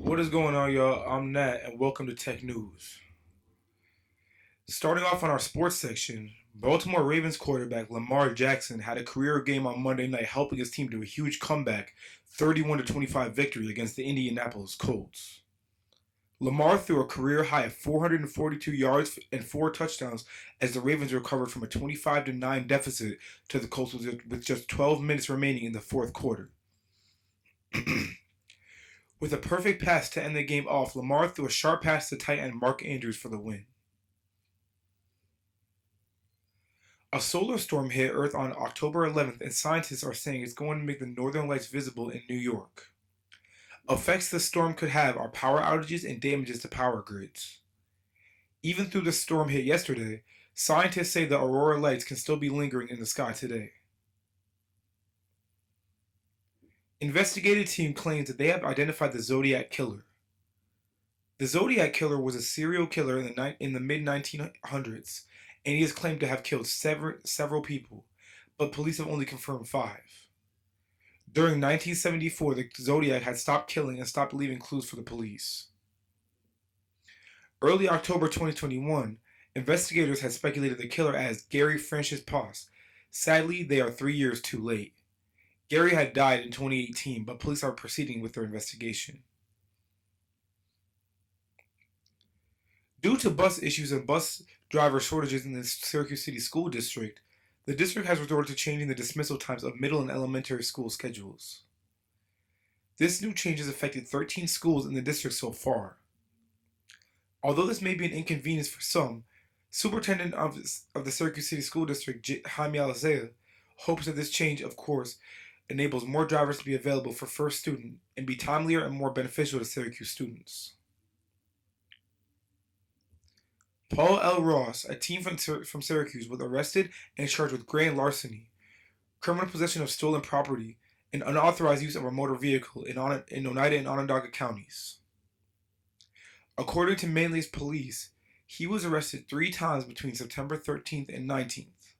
What is going on, y'all? I'm Nat, and welcome to Tech News. Starting off on our sports section, Baltimore Ravens quarterback Lamar Jackson had a career game on Monday night, helping his team to a huge comeback, 31-25 victory against the Indianapolis Colts. Lamar threw a career high of 442 yards and 4 touchdowns as the Ravens recovered from a 25-9 deficit to the Colts with just 12 minutes remaining in the fourth quarter. With a perfect pass to end the game off, Lamar threw a sharp pass to tight end Mark Andrews for the win. A solar storm hit Earth on October 11th, and scientists are saying it's going to make the northern lights visible in New York. Effects the storm could have are power outages and damages to power grids. Even though the storm hit yesterday, scientists say the aurora lights can still be lingering in the sky today. Investigative team claims that they have identified the Zodiac Killer. The Zodiac Killer was a serial killer in the mid-1900s, and he is claimed to have killed several people, but police have only confirmed 5. During 1974, the Zodiac had stopped killing and stopped leaving clues for the police. Early October 2021, investigators had speculated the killer as Gary Francis Post. Sadly, they are 3 years too late. Gary had died in 2018, but police are proceeding with their investigation. Due to bus issues and bus driver shortages in the Syracuse City School District, the district has resorted to changing the dismissal times of middle and elementary school schedules. This new change has affected 13 schools in the district so far. Although this may be an inconvenience for some, Superintendent of the Syracuse City School District, Jaime Alizea, hopes that this change, of course, enables more drivers to be available for first student and be timelier and more beneficial to Syracuse students. Paul L. Ross, a teen from Syracuse, was arrested and charged with grand larceny, criminal possession of stolen property, and unauthorized use of a motor vehicle in Oneida and Onondaga counties. According to Manly's police, he was arrested 3 times between September 13th and 19th.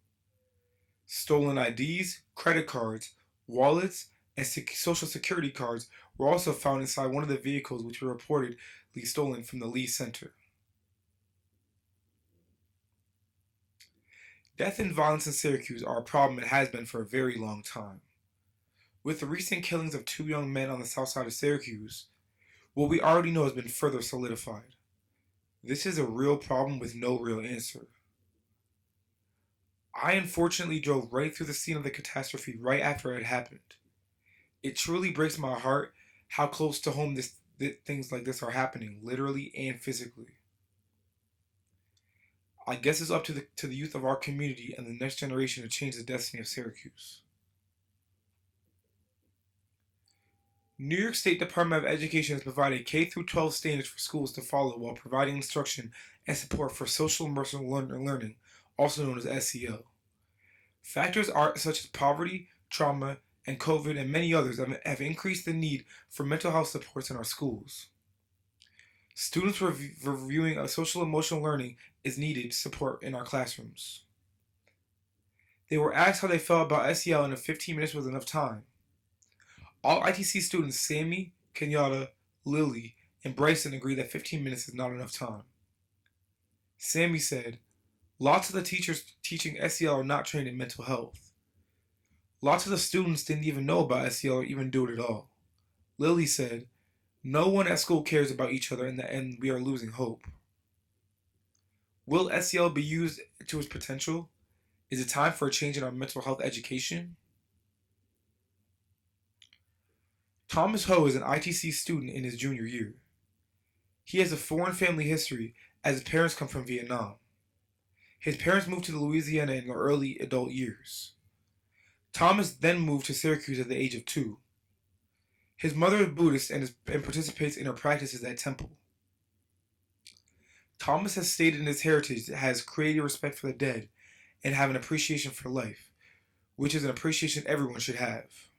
Stolen IDs, credit cards, wallets, and social security cards were also found inside one of the vehicles which were reportedly stolen from the Lee Center. Death and violence in Syracuse are a problem it has been for a very long time. With the recent killings of 2 young men on the south side of Syracuse, what we already know has been further solidified. This is a real problem with no real answer. I unfortunately drove right through the scene of the catastrophe right after it happened. It truly breaks my heart how close to home things like this are happening, literally and physically. I guess it's up to the youth of our community and the next generation to change the destiny of Syracuse. New York State Department of Education has provided K-12 standards for schools to follow while providing instruction and support for social emotional learning, also known as SEL. Factors such as poverty, trauma, and COVID, and many others have increased the need for mental health supports in our schools. Students reviewing social emotional learning is needed support in our classrooms. They were asked how they felt about SEL and if 15 minutes was enough time. All ITC students, Sammy, Kenyatta, Lily, and Bryson agree that 15 minutes is not enough time. Sammy said, "Lots of the teachers teaching SEL are not trained in mental health. Lots of the students didn't even know about SEL or even do it at all." Lily said, "No one at school cares about each other and we are losing hope." Will SEL be used to its potential? Is it time for a change in our mental health education? Thomas Ho is an ITC student in his junior year. He has a foreign family history as his parents come from Vietnam. His parents moved to Louisiana in their early adult years. Thomas then moved to Syracuse at the age of 2. His mother is Buddhist and participates in her practices at temple. Thomas has stated in his heritage that has created respect for the dead and have an appreciation for life, which is an appreciation everyone should have.